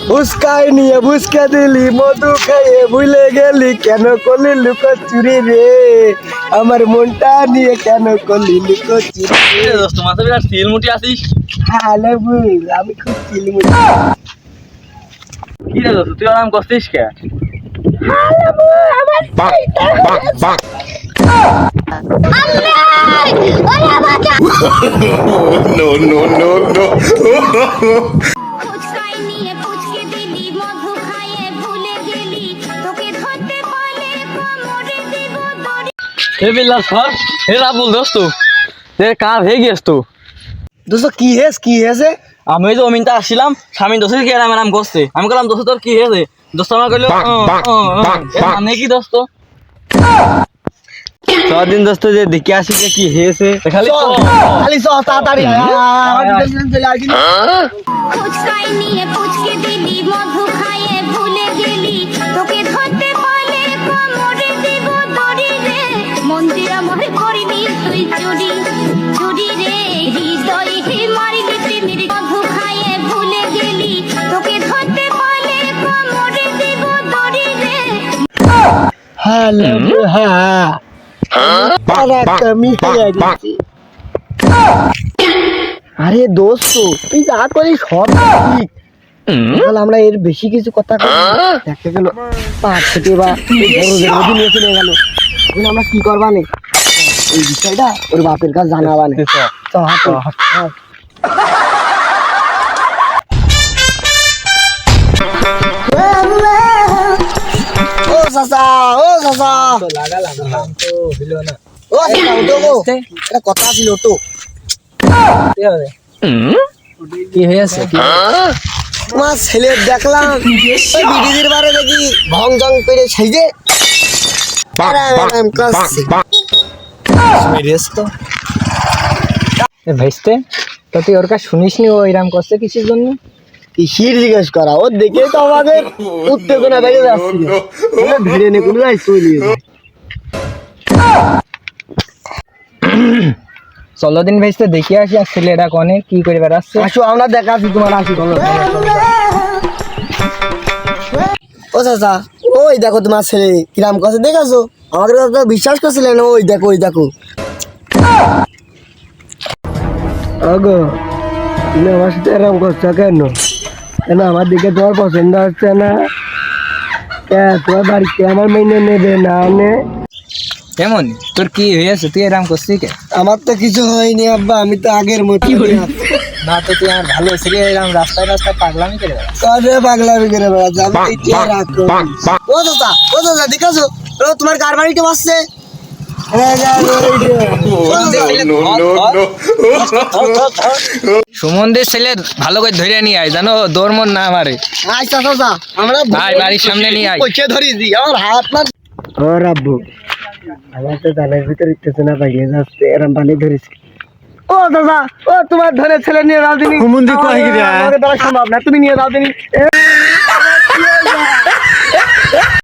ফুসকাই নিয়ে ফুসকা দিলি মধু খাইয়ে ভুলে গেলি কেন করলি লুকোচুরি রে আমার মনটা নিয়ে কেন করলি লুকোচুরি রে দোস্ত মাথা বিরাট সিলমুটি আছিস। হ্যালো বুল আমি খুব চিলমুটি কি রে দোস্ত তুই আরাম করছিস কে? হ্যালো বুল আমার সেইটা No, no, no, no. ফুচকাই নিয়ে পুচকে দিলি মধু খাইয়ে ভুলে গেলি তোকে ধরতে পারলে কোমরে দিব দড়ি হে বিল্লাল সর হে রাবুল দোস্ত তে কার হয়ে গিয়েছ তো? দোস্ত কি হেছে আমি ওই যে অমিনটা আসছিলাম স্বামী দোস্ত কি এরাম এরাম করছে আমি বললাম দোস্ত তোর কি হয়েছে? দোস্ত আমার কইলো মানে কি দোস্ত দিন দোস্ত যে দেখে আসি যে কি হয়েছে খালি খালি চ তাড়াতাড়ি ফুচকাই নিয়ে পুচকে দিলি মধু খাইয়ে ভুলে গেলি তোকে ধরতে পারলে কোমরে দিব দড়ি রে মন দিয়া মনে করিনি তুই চুরি চুরি রে হৃদয়ে মারিলি প্রেমের মধু খাইয়ে ভুলে গেলি তোকে ধরতে পারলে কোমরে দিব দড়ি রে হ্যালো হ্যাঁ কমি হয়ে গেছে আরে দোস্ত তুই যা করিস সব ঠিক তাহলে আমরা এর বেশি কিছু কথা দেখা গেল পাঁচ থেকে বা বড় নিয়ে চলে গেল এখন আমরা কি করবা নে এই বিষয়টা ওর বাপের কাছে জানাবা নে ও চাচা ও চাচা ও একটা কথা ছিল তো কি হয়েছে তোমার ছেলে দেখলাম বিডিদির বারে দেখি ভং জং করে সেজে ভাইস্তে তো তুই ওর কাছে শুনিস নি ও এরকম করছে কিসের জন্য? কিসির জিজ্ঞেস করা ও দেখে তো আমাদের উত্তেজনা বেড়ে যাচ্ছে ভিড়ে নিয়ে কোনো যাই চলিয়ে চলো দিন ভাইস্তে দেখি আসি আর ছেলেটা কনে কি করে বেড়াচ্ছে। আসো আমরা দেখাচ্ছি তোমার আসি ও চাচা ওই দেখো তোমার ছেলে কিরাম করছে দেখাছো আমাদের কথা তো বিশ্বাস করছিলে না ওই দেখো আগো তুমি আমার সাথে এরকম করছো কেন কেন আমার দিকে তোমার পছন্দ হচ্ছে না তোমার বাড়িতে আমার মেনে নেবে না নে কেমন তোর কি হয়েছে তুই এরকম করছিস কে? আমার তো কিছু হয়নি আব্বা আমি তো আগের মতো না তো তুই আমার ভালো ছেলে এরকম রাস্তায় রাস্তায় পাগলামি করে বেড়াস। তবে পাগলামি করে বেড়াচ্ছে আমি ইচ্ছে রাখো ও দাদা দেখাছো তোমার কার বাড়িতে বসছে সুমনদের ছেলে ভালো করে ধরে নিয়ে আয় জানো দৌড় না মারে। আচ্ছা চাচা আমরা ভাই বাড়ির সামনে নিয়ে আয়। পয়সা ধরি দি আমার হাত না ও রাব্বু আমার তো জানের ভিতর ইত্তেজনা পাইয়ে যাচ্ছে এরম পানি ধরিস ও দাদা ও তোমার ধরে ছেলে নিয়ে রাজধানী হুমুন্দি কয় গিরা আমাদের দ্বারা সম্ভব না তুমি নিয়ে রাজধানী